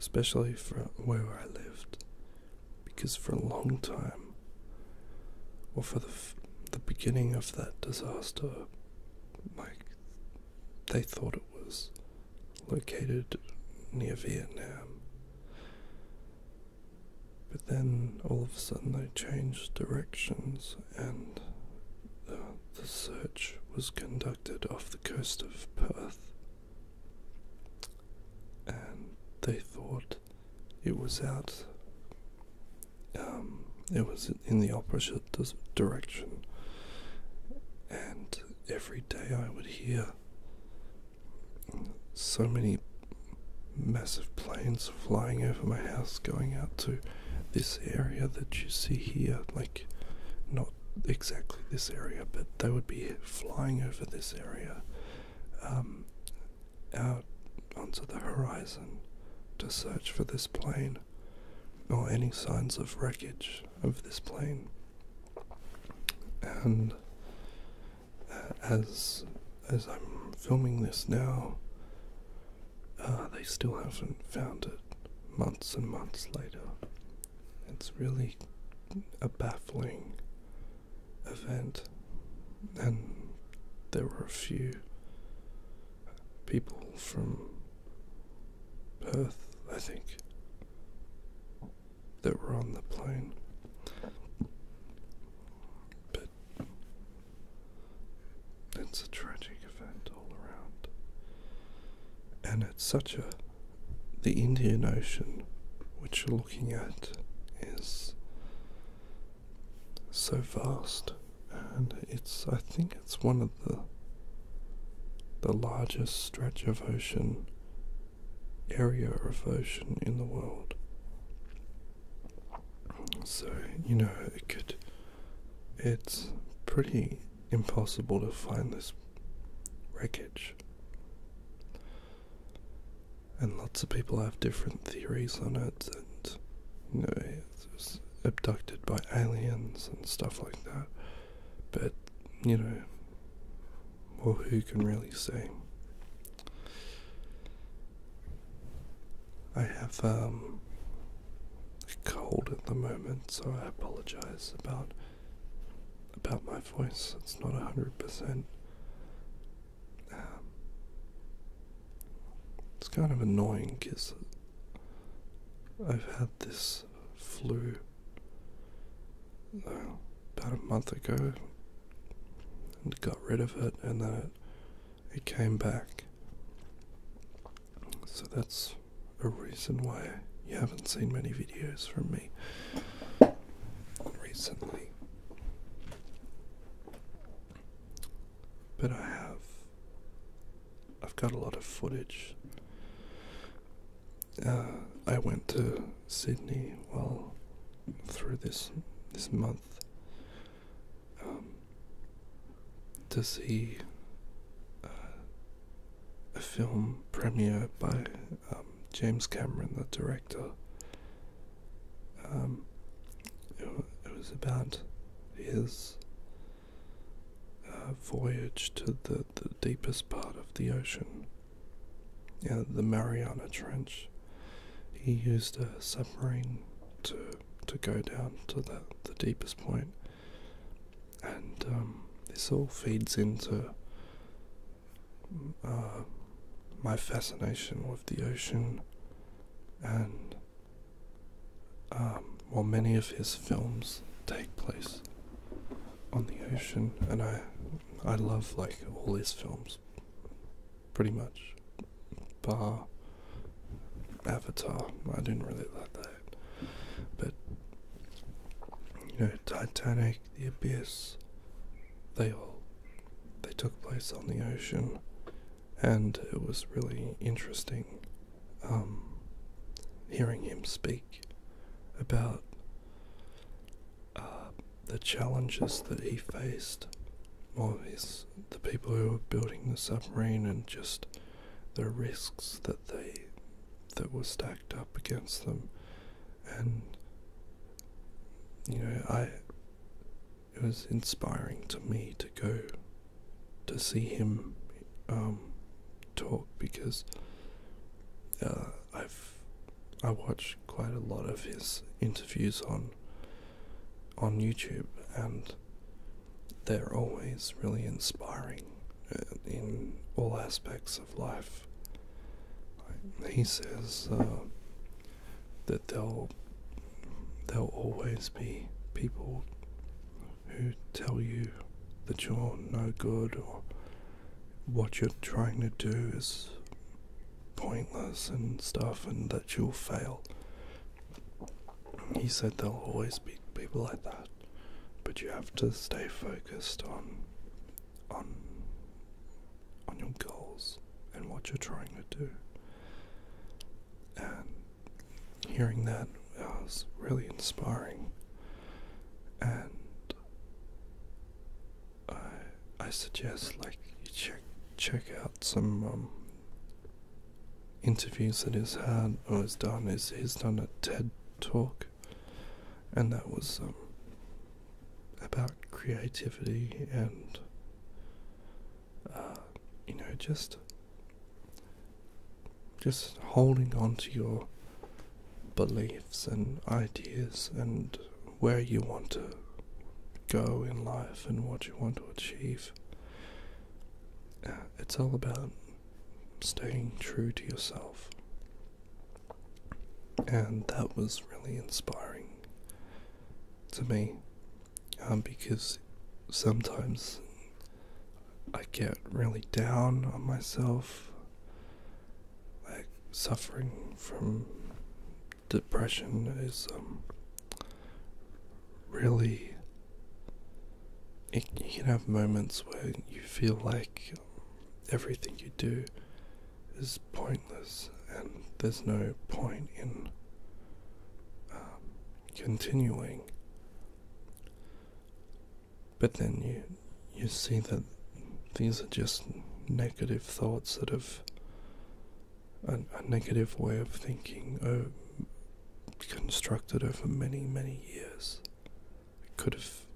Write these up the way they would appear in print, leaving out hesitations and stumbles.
especially for where I lived, because for a long time, or for the beginning of that disaster, like, they thought it was located near Vietnam. But then all of a sudden they changed directions, and the search was conducted off the coast of Perth. And they thought it was out, it was in the opposite direction. And every day I would hear so many massive planes flying over my house going out to this area that you see here, like, not exactly this area, but they would be flying over this area, out onto the horizon to search for this plane or any signs of wreckage of this plane. And as I'm filming this now, they still haven't found it months and months later. It's really a baffling event, and there were a few people from Perth, I think, that were on the plane. But it's a tragic event all around. And it's the Indian Ocean, which you're looking at, is so vast, and I think it's one of the largest stretch of area of ocean in the world. So, it's pretty impossible to find this wreckage. And lots of people have different theories on it, and it's abducted by aliens and stuff like that. But, well, who can really say? I have a cold at the moment, so I apologize about my voice. It's not 100%. It's kind of annoying because I've had this flu about a month ago and got rid of it, and then it came back. So that's a reason why you haven't seen many videos from me recently. But I've got a lot of footage. I went to Sydney through this month to see a film premiere by James Cameron, the director. It was about his voyage to the deepest part of the ocean, the Mariana Trench. He used a submarine to go down to the deepest point, and this all feeds into my fascination with the ocean, and many of his films take place on the ocean, and I love all his films, pretty much, bar Avatar. I didn't really like that, but Titanic, The Abyss, they took place on the ocean, and it was really interesting hearing him speak about the challenges that he faced, the people who were building the submarine, and just the risks that were stacked up against them. And it was inspiring to me to go to see him talk, because I watch quite a lot of his interviews on YouTube, and they're always really inspiring in all aspects of life. He says that there'll always be people who tell you that you're no good, or what you're trying to do is pointless and stuff, and that you'll fail. He said there'll always be people like that, but you have to stay focused on your goals and what you're trying to do. And hearing that was really inspiring, and I suggest you check out some interviews that he's had or has done. He's done a TED talk, and that was about creativity and just holding on to your beliefs and ideas and where you want to go in life and what you want to achieve. It's all about staying true to yourself, and that was really inspiring to me, because sometimes I get really down on myself, like suffering from depression is really, you can have moments where you feel like everything you do is pointless and there's no point in continuing. But then you see that these are just negative thoughts that have a negative way of thinking constructed over many, many years. It could have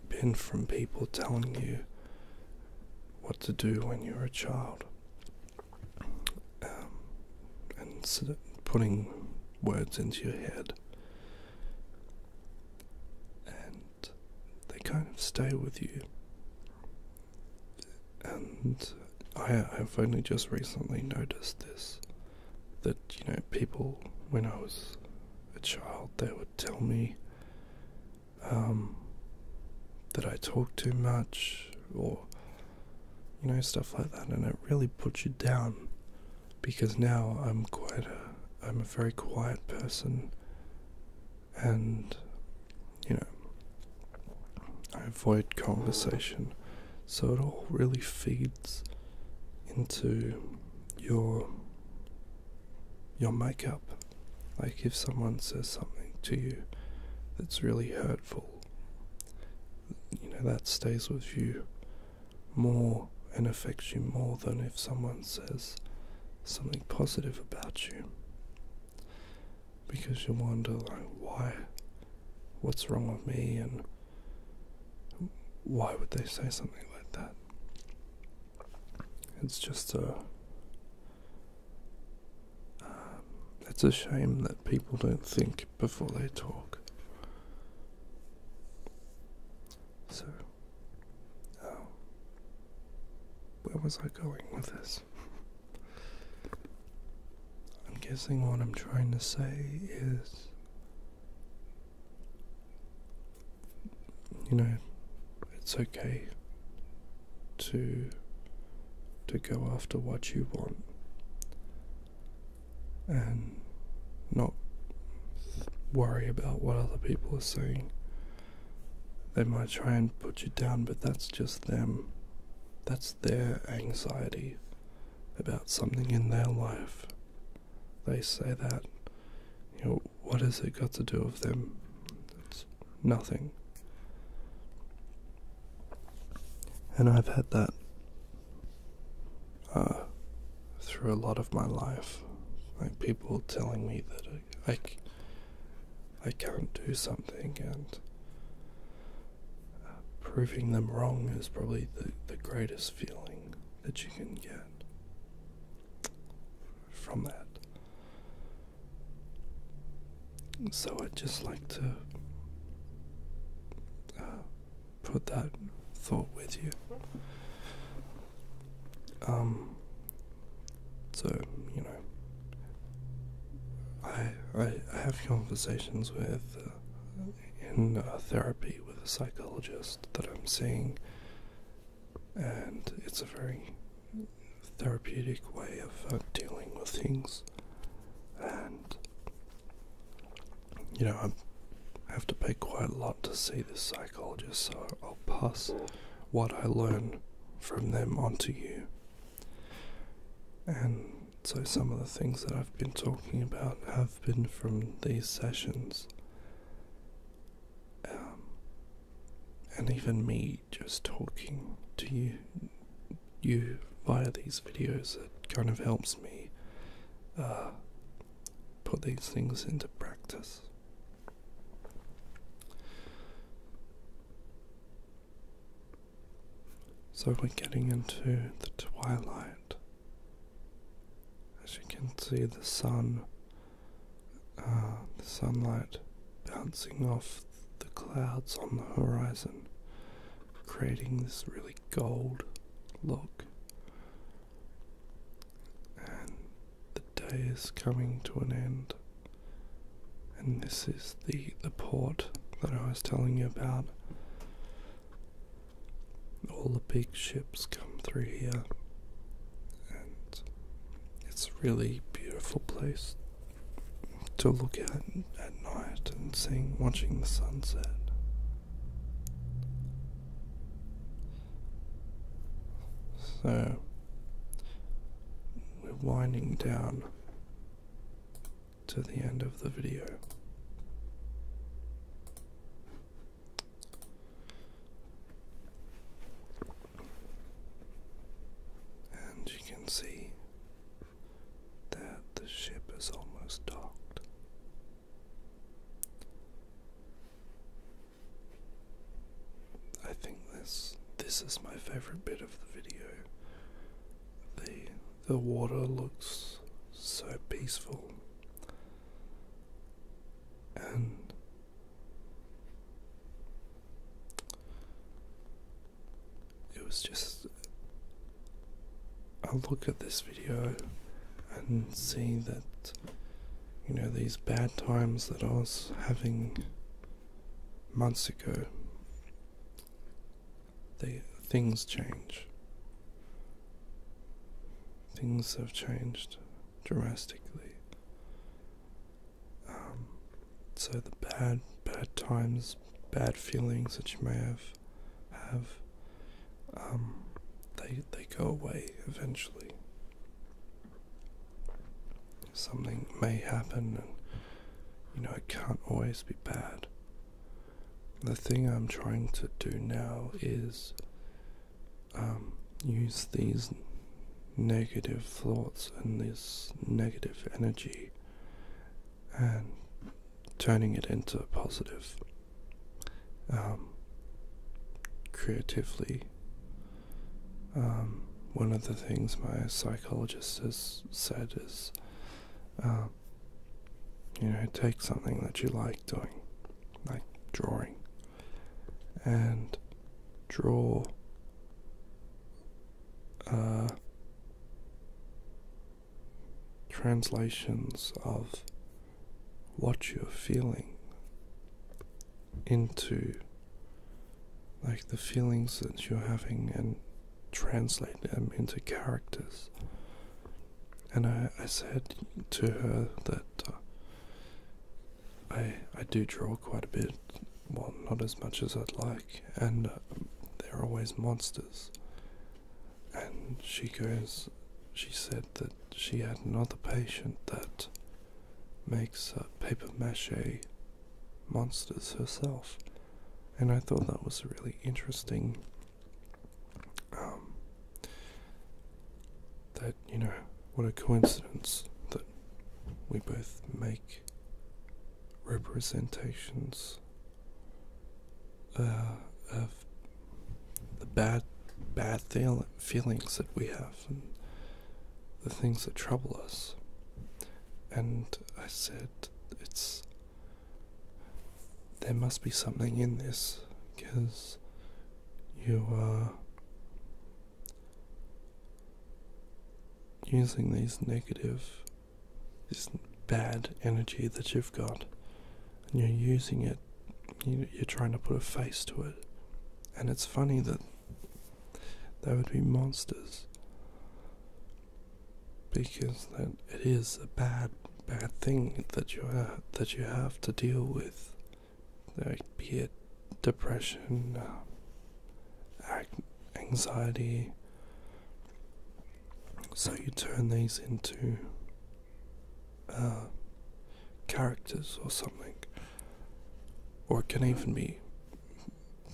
been from people telling you what to do when you were a child, and sort of putting words into your head, and they kind of stay with you. And I've only just recently noticed this, that people, when I was a child, they would tell me that I talk too much, or stuff like that, and it really puts you down, because now I'm a very quiet person, and I avoid conversation, so it all really feeds into your makeup. Like if someone says something to you that's really hurtful, that stays with you more and affects you more than if someone says something positive about you, because you wonder, like, what's wrong with me, and why would they say something like that? It's just it's a shame that people don't think before they talk. So, where was I going with this? I'm guessing what I'm trying to say is, it's okay to go after what you want, and not worry about what other people are saying. They might try and put you down, but that's just them. That's their anxiety about something in their life. They say that. What has it got to do with them? It's nothing. And I've had that through a lot of my life. Like people telling me that I can't do something, and proving them wrong is probably the greatest feeling that you can get from that. So I'd just like to put that thought with you. So, you know, I have conversations with in therapy with a psychologist that I'm seeing, and it's a very therapeutic way of dealing with things. And you know, I have to pay quite a lot to see this psychologist, so I'll pass what I learn from them onto you. And so some of the things that I've been talking about have been from these sessions. And even me just talking to you via these videos, it kind of helps me put these things into practice. So we're getting into the twilight. As you can see, the sunlight bouncing off the clouds on the horizon, creating this really gold look. And the day is coming to an end. And this is the port that I was telling you about. All the big ships come through here, and it's a really beautiful place to look at night and watching the sunset. So we're winding down to the end of the video. And you can see that the ship is almost docked. I think this is my favorite bit of the video. The water looks so peaceful, and it was just, I look at this video and see that, you know, these bad times that I was having months ago, things change. Things have changed drastically. So the bad times, bad feelings that you may have, they go away eventually. Something may happen, and you know, it can't always be bad. The thing I'm trying to do now is use these negative thoughts and this negative energy and turning it into positive. Creatively, one of the things my psychologist has said is, you know, take something that you like doing, like drawing, and draw translations of what you're feeling into, like, the feelings that you're having, and translate them into characters. And I said to her that I do draw quite a bit, well, not as much as I'd like, and they're always monsters. And she said that she had another patient that makes paper mache monsters herself, and I thought that was really interesting. That, you know, what a coincidence that we both make representations of the bad feelings that we have and the things that trouble us. And I said, it's there must be something in this, because you are using this bad energy that you've got, and you're using it, you're trying to put a face to it. And it's funny that they would be monsters, because that it is a bad thing that you have to deal with, like, be it depression, anxiety. So you turn these into characters or something, or it can even be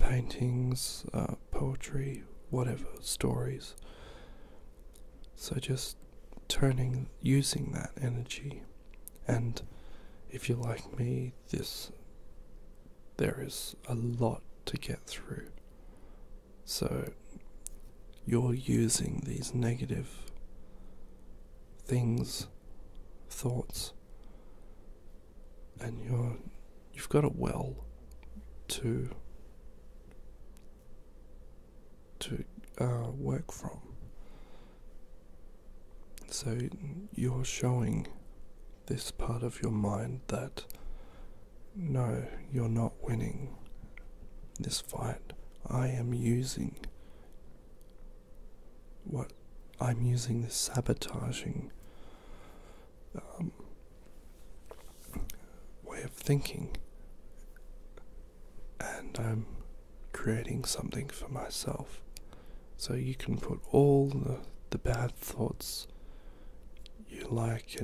paintings, poetry, whatever, stories. So just using that energy. And if you're like me, there is a lot to get through. So you're using these negative things, thoughts, and you've got a well to work from. So you're showing this part of your mind that no, you're not winning this fight. I'm using this sabotaging way of thinking, and I'm creating something for myself. So you can put all the bad thoughts you like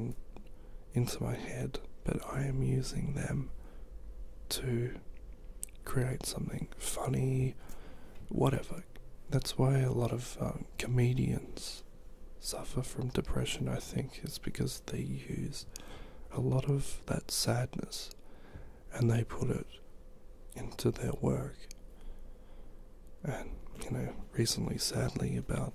into my head, but I am using them to create something funny, whatever. That's why a lot of comedians suffer from depression, I think, is because they use a lot of that sadness and they put it into their work. And recently, sadly, about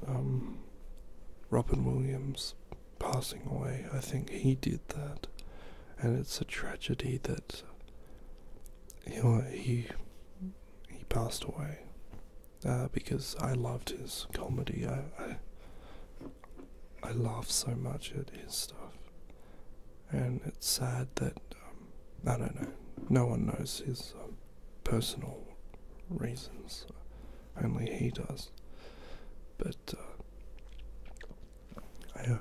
Robin Williams passing away, I think he did that, and it's a tragedy that he passed away, because I loved his comedy. I laugh so much at his stuff, and it's sad that I don't know, no one knows his personal reasons, only he does. But I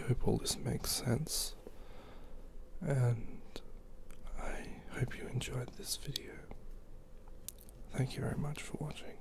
hope all this makes sense, and I hope you enjoyed this video. Thank you very much for watching.